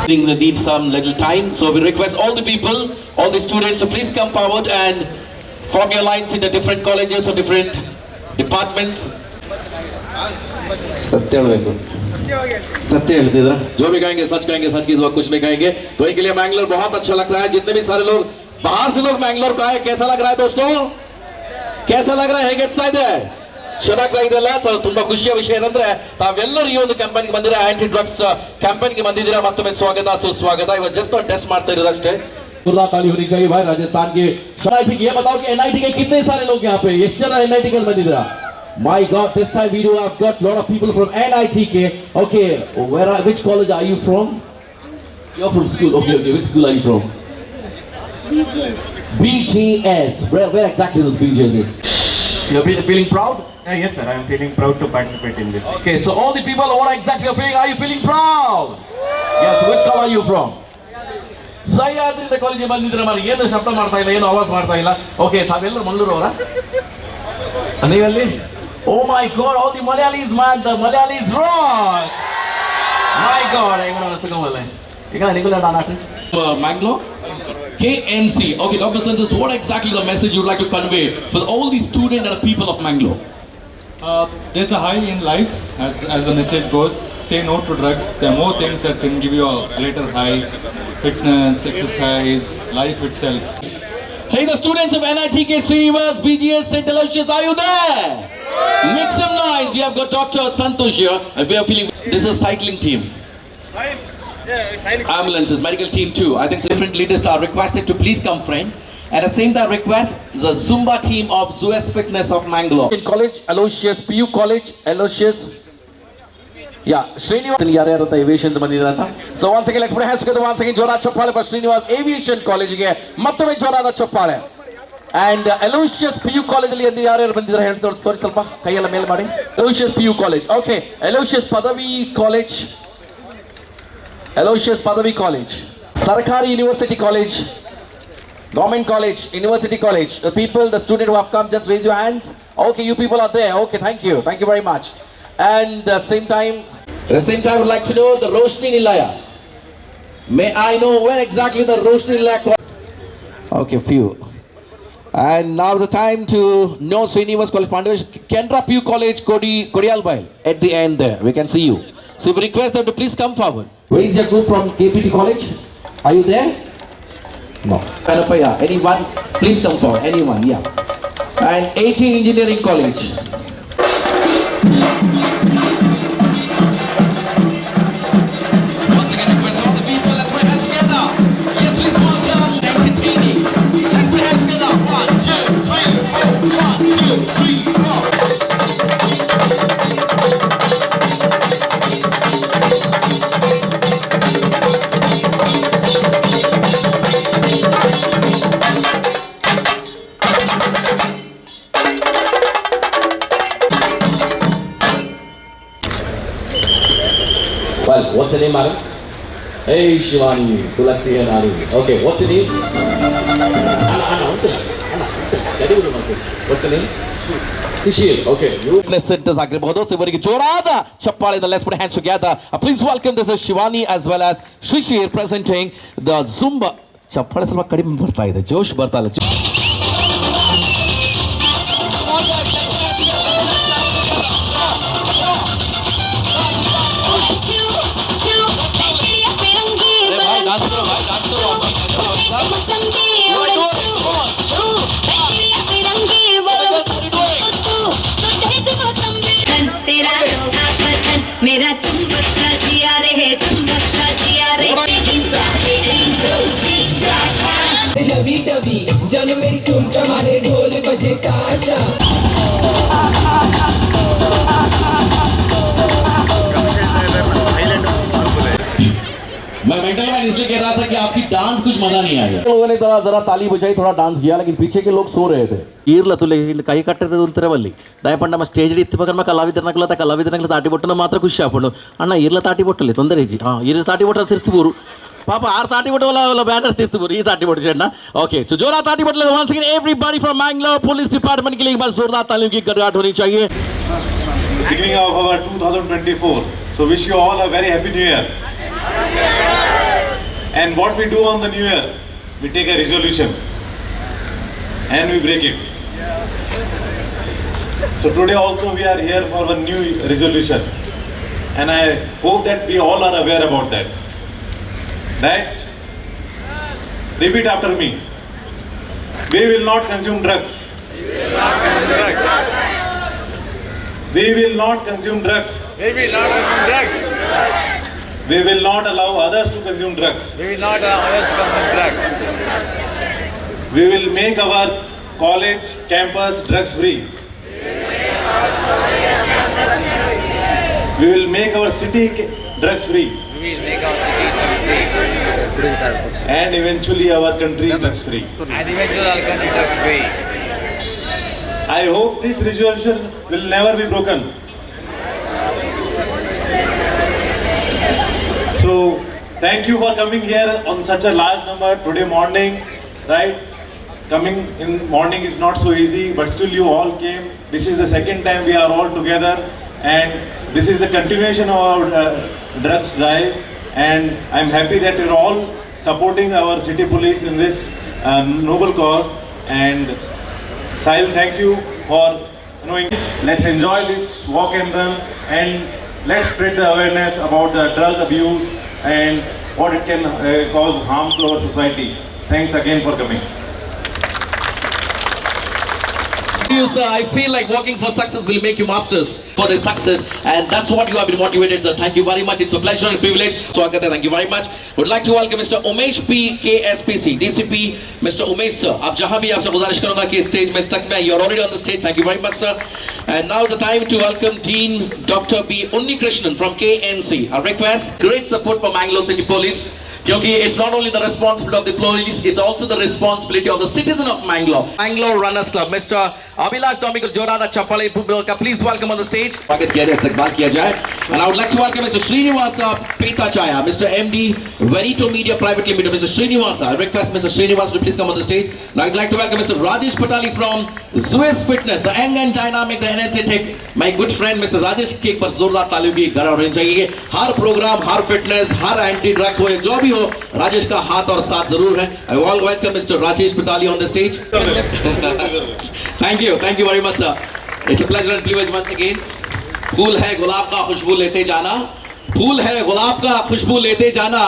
They need some little time, so we request all the people, all the students, to please come forward and form your lines in the different colleges or different departments. सत्य ಹೇಳ್ತಿದ್ರ जो भी कहेंगे सच की इस वक्त कुछ नहीं कहेंगे. तो इनके लिए मैंगलोर बहुत अच्छा लग रहा है. जितने भी सारे लोग बाहर से लोग मैंगलोर को आए, कैसा लग रहा है दोस्तों? कैसा लग रहा है? ಹೇಗೆ ಅನಿಸ್ತಾ ಇದೆ? ಚೆನ್ನಾಗಿ ಇದೆಲ್ಲ. ತುಂಬಾ ಖುಷಿಯ ವಿಷಯ ಏನಂದ್ರೆ ತಾವೆಲ್ಲರೂ ಈ ಒಂದು ಕ್ಯಾಂಪೇನ್ಗೆ ಬಂದಿರಾ, ಆಂಟಿ ಡ್ರಗ್ಸ್ ಕ್ಯಾಂಪೇನ್ಗೆ ಬಂದಿದ್ದೀರಾ. ಮತ್ತೊಮ್ಮೆ ಸ್ವಾಗತ ಸುಸ್ವಾಗತ. ಇವತ್ತು ಜಸ್ಟ್ ಒಂದು ಟೆಸ್ಟ್ ಮಾಡ್ತಾ ಇರೋದು ಅಷ್ಟೇ. सुरला ताली होनी चाहिए भाई. राजस्थान के एनआईटी ये बताओ कि एनआईटी के कितने सारे लोग यहाँ पे, ಎಷ್ಟು ಜನ एनआईटी के ಬಂದಿದ್ದೀರಾ? My God, this time we do have got lot of people from NITK. Okay, which college are you from? You're from school. Okay, which school are you from? BGS. Where exactly this BGS is? You're feeling proud? Yes sir, I am feeling proud to participate in this. Okay, so all the people, what exactly you're feeling? Are you feeling proud? Yes, which college are you from? Sahyadri ಕಾಲೇಜಿಗೆ ಬಂದಿದ್ರೆ ಮಾರಿ, ಏನು ಶಬ್ದ ಮಾಡ್ತಾ ಇಲ್ಲ, ಏನು ಆವಾಜ್ ಮಾಡ್ತಾ ಇಲ್ಲ. ಓಕೆ, ತಾವೆಲ್ಲರೂ ಮಂಗಳೂರು ಅವರ? ನೀವಲ್ಲಿ? Oh my God, all the Malayalis, man, the Malayalis rock! My God, I'm going to sing over. You can Nicola Danati. Mangalore? KMC. Okay, Dr. Santos, what exactly the message you'd like to convey for all the students and the people of Mangalore? There's a high in life, as the message goes. Say no to drugs. There are more things that can give you a greater high. Fitness, exercise, life itself. Hey, the students of NITK, Srinivas, BGS, St. Aloysius, are you there? Make some noise. We have got Dr. Santosh here, and we are feeling. This is a cycling team. Ambulances, medical team too. I think different leaders are requested to please come, friend. At the same time, request the Zumba team of Zues Fitness of Mangalore. In college, Aloysius, PU College, Aloysius. Yeah, Srinivas ಯಾರ್ಯಾರಂತ aviation ಬಂದಿದ್ರಂತ. So once again let's put hands together once again. ಜೋರಾದ ಚಪ್ಪಾಳೆ for Srinivas Aviation ಕಾಲೇಜಿಗೆ ಮತ್ತೊಮ್ಮೆ ಜೋರಾದ ಚಪ್ಪಾಳೆ. And Aloysius PU college ಅಲ್ಲಿ ಎಂದು ಯಾರ್ಯಾರು ಬಂದಿದ್ದಾರೆ ಹೇಳಿ ತೋರಿಸಿ ಸ್ವಲ್ಪ ಕೈಯೆಲ್ಲ ಮೇಲೆ ಮಾಡಿ. Aloysius PU college. Okay, Aloysius ಪದವಿ ಕಾಲೇಜ್. Aloysius ಪದವಿ ಕಾಲೇಜ್. ಸರ್ಕಾರಿ university college. Government college, university college. The people, the student who have come, just raise your hands. Okay, you people are there. Okay, thank you very much. And at the same time, I'd like to know the Roshni Nilaya. May I know where exactly the Roshni Nilaya? Okay, few. And now the time to know Srinivas College, Pandavesh, Kendra PU College, Kodialbail. At the end there, we can see you. So we request them to please come forward. Where is your group from KPT College? Are you there? No. Kanapaya, anyone? Please come forward. Anyone? Yeah. And AT Engineering College. Once again, request all the people. Let's put hands together. Yes, please welcome entertaining. Let's put hands together. 1, 2, 3, 4. 1, 2, 3, 4. Well, what's your name, madam? Hey, Shivani, Kulakti and Ari. Okay, what's your name? Anna. What's your name? Shishir. Okay. Fitness centers ಆಗಿರಬಹುದು. So ಇವರಿಗೆ ಜೋರಾದ ಚಪ್ಪಾಳೆಯಿಂದ let's put hands together. Please welcome this is Shivani as well as Shishir presenting the Zumba. ಚಪ್ಪಾಳೆ ಸ್ವಲ್ಪ ಕಡಿಮೆ ಬರ್ತಾ ಇದೆ, ಜೋಶ್ ಬರ್ತಾ ಇಲ್ಲ. मेरा तुम बच्चा जिया रहे तुम बच्चा जिया रहे डबी डबी जन मेरी तुम कमारे ढोल बजे काशा मैं मेंटली मैन इसलिए कह रहा था कि आपकी डांस कुछ मजा नहीं आया. लोगों ने जरा ताली बजाई, थोड़ा डांस किया, लेकिन पीछे के लोग सो रहे थे. ಈರ್ಲ ತುಲೆ ಇಲ್ಲಿ ಕೈ ಕಟ್ಟದೆ ಉಂತರವಲ್ಲಿ ದಯಪಂಡ ನಮ್ಮ ಸ್ಟೇಜ್ ಇತ್ತಿಬೇಕಾದ್ರೆ ಕಲಾವಿದನಗಳ ತಾಟಿ ಬೊಟ್ಟನ ಮಾತ್ರ ಖುಷಿ ಆಗ್ಕೊಂಡು ಅಣ್ಣ ಈರ್ಲ ತಾಟಿ ಬೊಟ್ಟಲ್ಲಿ ತೊಂದರೆ ಇಜ್ಜಿ ಈರ್ಲ ತಾಟಿ ಬೊಟ್ಟ ತಿರ್ತಿಬೋರು ಪಾಪ 6 ತಾಟಿ ಬೊಟ್ಟವಲ್ಲ ಬ್ಯಾನರ್ ತಿರ್ತಿಬೋರು ಈ ತಾಟಿ ಬೊಟ್ಟು ಚೆನ್ನ. ಓಕೆ, ಸೊ ಜೋರಾ ತಾಟಿ ಬೊಟ್ಟले once again everybody from Mangalore police department के लिए एक बार जोरदार तालियों की गड़गड़ाहट होनी चाहिए. Beginning of our 2024 So wish you all a very happy New Year. And what we do on the New Year, we take a resolution and we break it. So today also we are here for a new resolution, and I hope that we all are aware about that. Right? Repeat after me. We will not consume drugs. We will not consume drugs. We will not consume drugs. We will not allow others to consume drugs. We will not allow others to consume drugs. We will make our college campus drugs free. We will make our city drugs free. We will make our city drugs free. And eventually our country drugs free. And eventually our country drugs free. I hope this resolution will never be broken. So thank you for coming here on such a large number today morning, right? Coming in morning is not so easy, but still you all came. This is the second time we are all together, and this is the continuation of our drugs drive, and I'm happy that you're all supporting our city police in this noble cause. And Sahil, thank you for knowing. Let's enjoy this walk and run, and let's spread the awareness about the drug abuse and what it can cause harm to our society. Thanks again for coming. You, sir, I feel like working for success will make you masters for the success, and that's what you have been motivated, sir. Thank you very much. It's a pleasure and privilege. Swagat hai. Thank you very much. Would like to welcome Mr. Umesh P. KSPC, DCP, Mr. Umesh, sir. आप जहाँ भी आपसे गुजारिश करूँगा कि stage में इस तक में you're already on the stage. Thank you very much, sir. And now the time to welcome Dean Dr. B. Unnikrishnan from KMC. I request great support for Mangalore City Police. Because it's not only the responsibility of the police, it's also the responsibility of the citizen of Mangalore. Mangalore Runners Club, Mr. Abhilash Domikal Jorada Chapale Pubroka, please welcome on the stage. And I would like to welcome Mr. Srinivasa Petachaya, Mr. MD, Verito Media Private Limited, Mr. Srinivasa. I request Mr. Srinivasa to please come on the stage. And I'd like to welcome Mr. Rajesh Patali from Suez Fitness, the young and dynamic, the energetic, my good friend Mr. Rajesh के एक बार जोरदार तालियों की गड़ा होनी चाहिए. हर programme, हर fitness, हर anti drugs हो, जो भी हो, राजेश का हाथ और साथ जरूर है. I will welcome Mr. Rajesh Patali on the stage. Thank you very much, sir. It's a pleasure and privilege once again. फूल है गुलाब का खुशबू लेते जाना, फूल है गुलाब का खुशबू लेते जाना,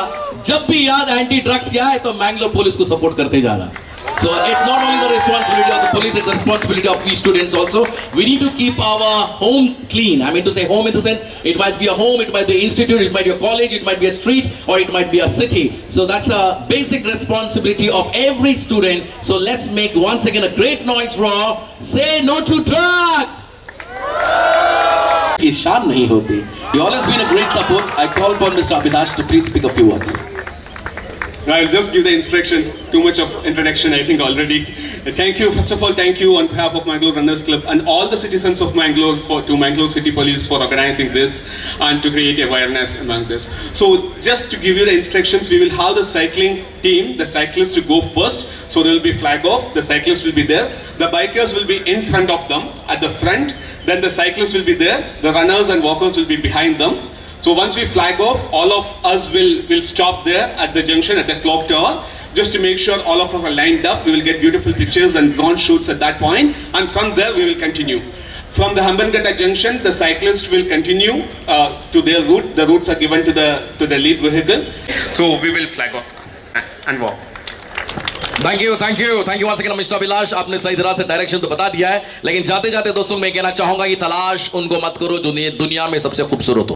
जब भी याद एंटी ड्रग्स क्या है तो मैंगलोर पुलिस को सपोर्ट करते जाना. So it's not only the responsibility of the police, it's the responsibility of we students also. We need to keep our home clean. I mean to say home in the sense, it might be a home, it might be an institute, it might be a college, it might be a street, or it might be a city. So that's a basic responsibility of every student. So let's make once again a great noise for Say No to Drugs! शान नहीं होती. You always been a great support. I call upon Mr. Abhilash to please speak a few words. I'll just give the instructions. Too much of introduction, I think, already. Thank you. First of all, thank you on behalf of Mangalore Runners Club and all the citizens of Mangalore to Mangalore City Police for organizing this and to create awareness among this. So, just to give you the instructions, we will have the cycling team, the cyclists to go first. So, there will be flag off. The cyclists will be there. The bikers will be in front of them at the front. Then the cyclists will be there. The runners and walkers will be behind them. So once we flag off, all of us will stop there at the junction at the clock tower just to make sure all of us are lined up. We will get beautiful pictures and drone shoots at that point, and from there we will continue. From the Hambangata junction, the cyclists will continue to their route. The routes are given to the lead vehicle. So we will flag off and walk. Thank you once again mister Abhilash. आपने सही तरह से direction तो बता दिया है, लेकिन जाते जाते दोस्तों मैं कहना चाहूंगा कि तलाश उनको मत करो जो दुनिया में सबसे खूबसूरत हो.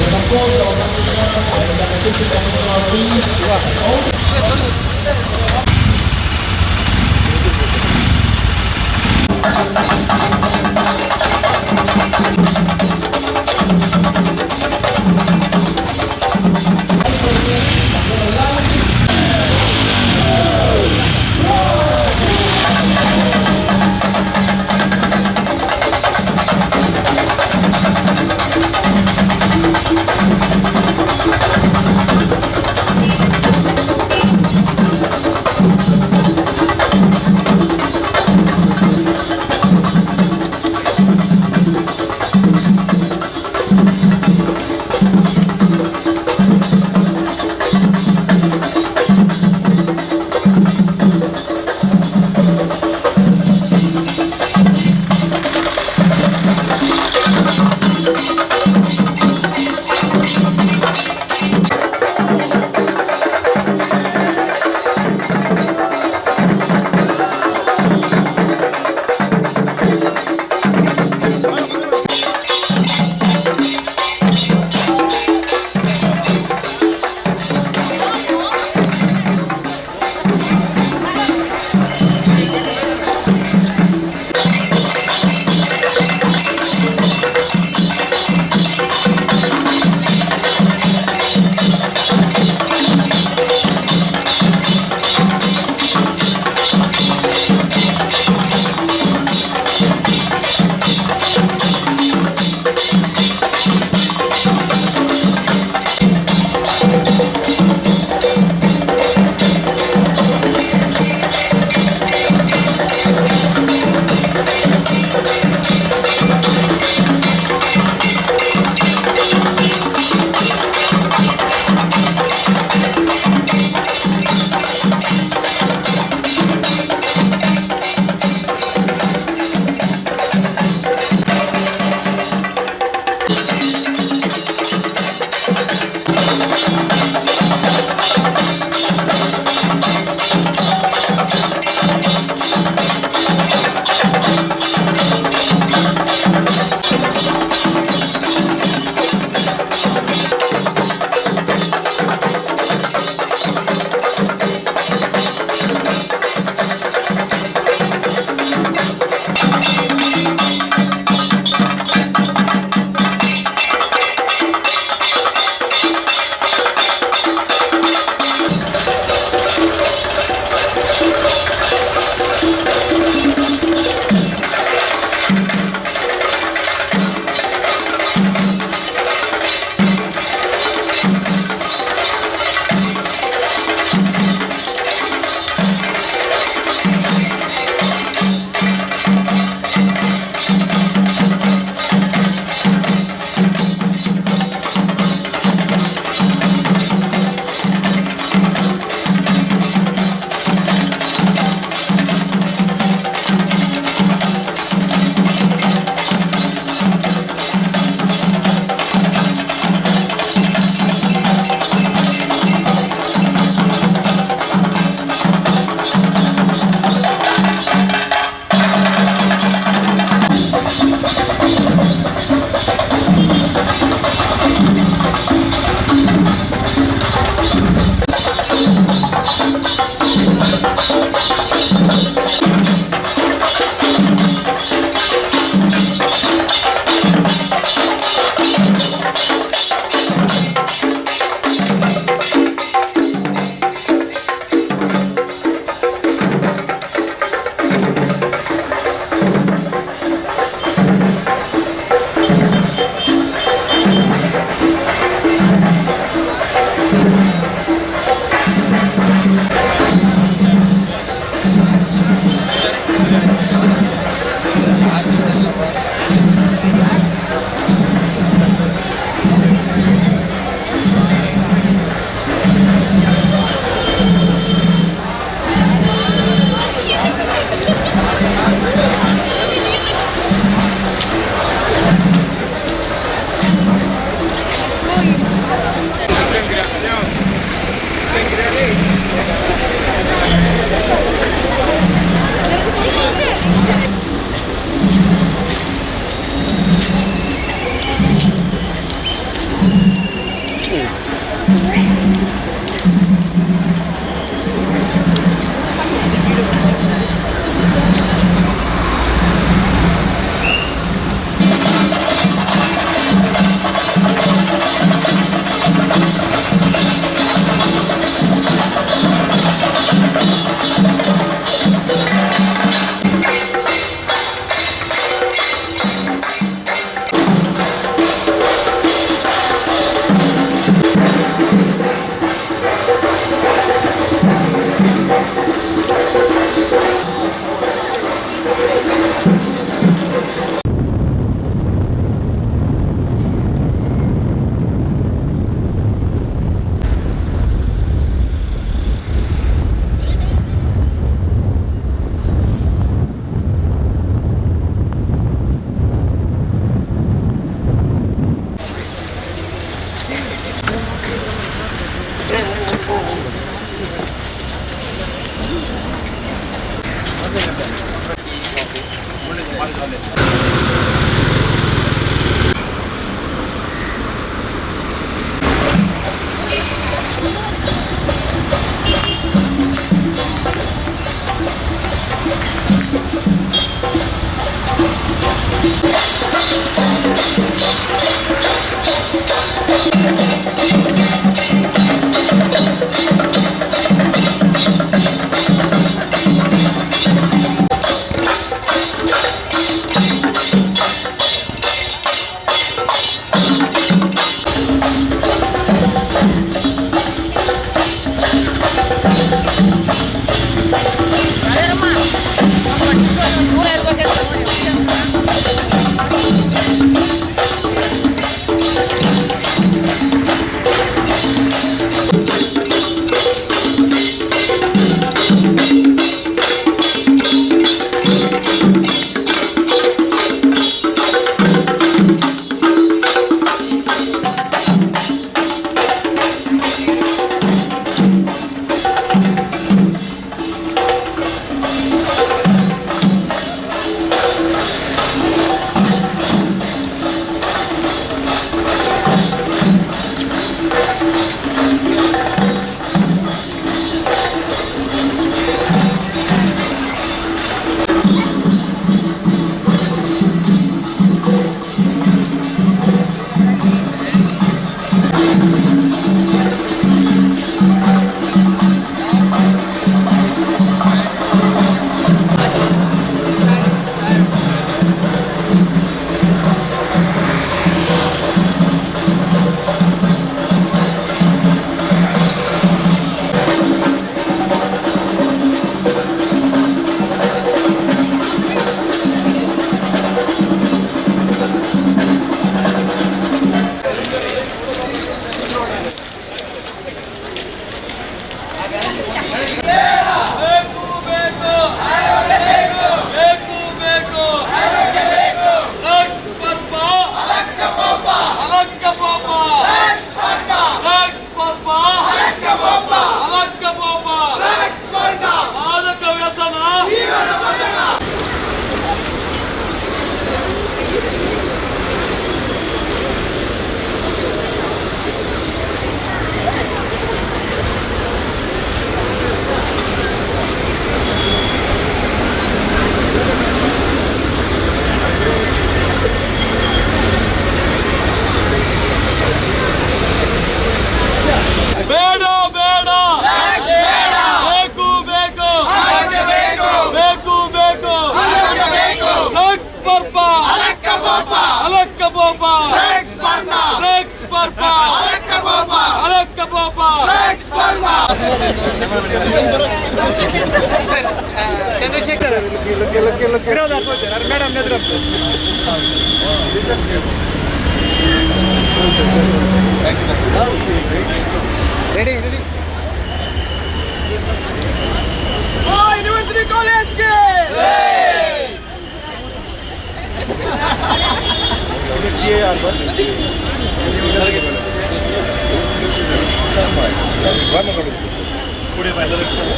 Chandrashekar madam ready ready university college के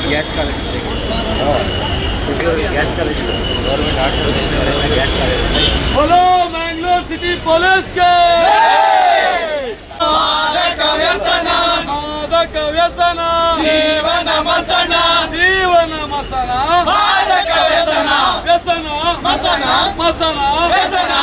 गैस कॉलेज गैस कॉलेज गवर्नमेंट आर्ट्स गैस कॉलेज बोलो मैंगलोर सिटी पुलिस के मादक व्यसन जीवन मसन जीवन मसन मादक व्यसन व्यसन मसन मसन व्यसन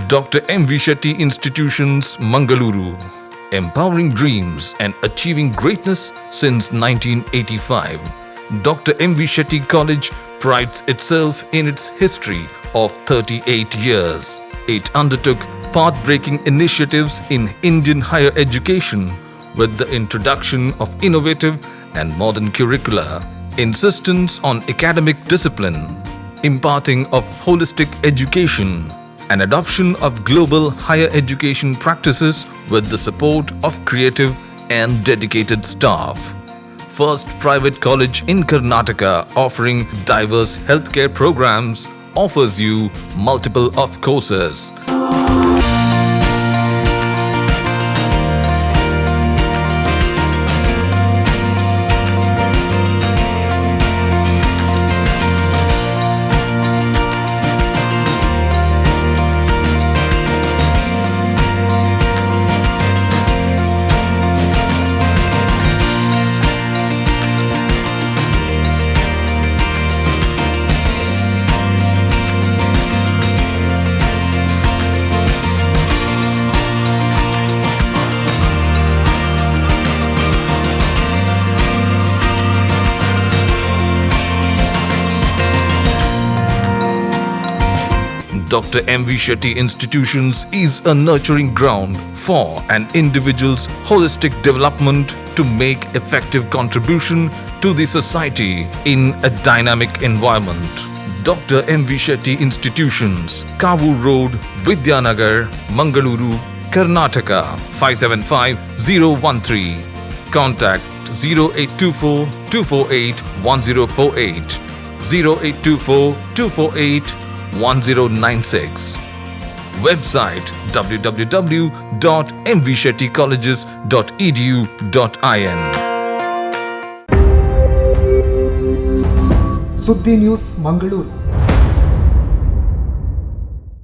Dr. M. V. Shetty Institutions, Mangaluru. empowering dreams and achieving greatness since 1985. Dr. M.V. Shetty College prides itself in its history of 38 years. It undertook path-breaking initiatives in Indian higher education with the introduction of innovative and modern curricula, insistence on academic discipline, imparting of holistic education, and adoption of global higher education practices with the support of creative and dedicated staff. First private college in Karnataka offering diverse healthcare programs, offers you multiple of courses. Dr. M.V. Shetty Institutions is a nurturing ground for an individual's holistic development to make effective contribution to the society in a dynamic environment. Dr. M.V. Shetty Institutions, Kavu Road, Vidyanagar, Mangaluru, Karnataka 575013. Contact 0824 248 1048, 0824 248 1096. Website www.mvshettycolleges.edu.in. Suddi News Mangaluru.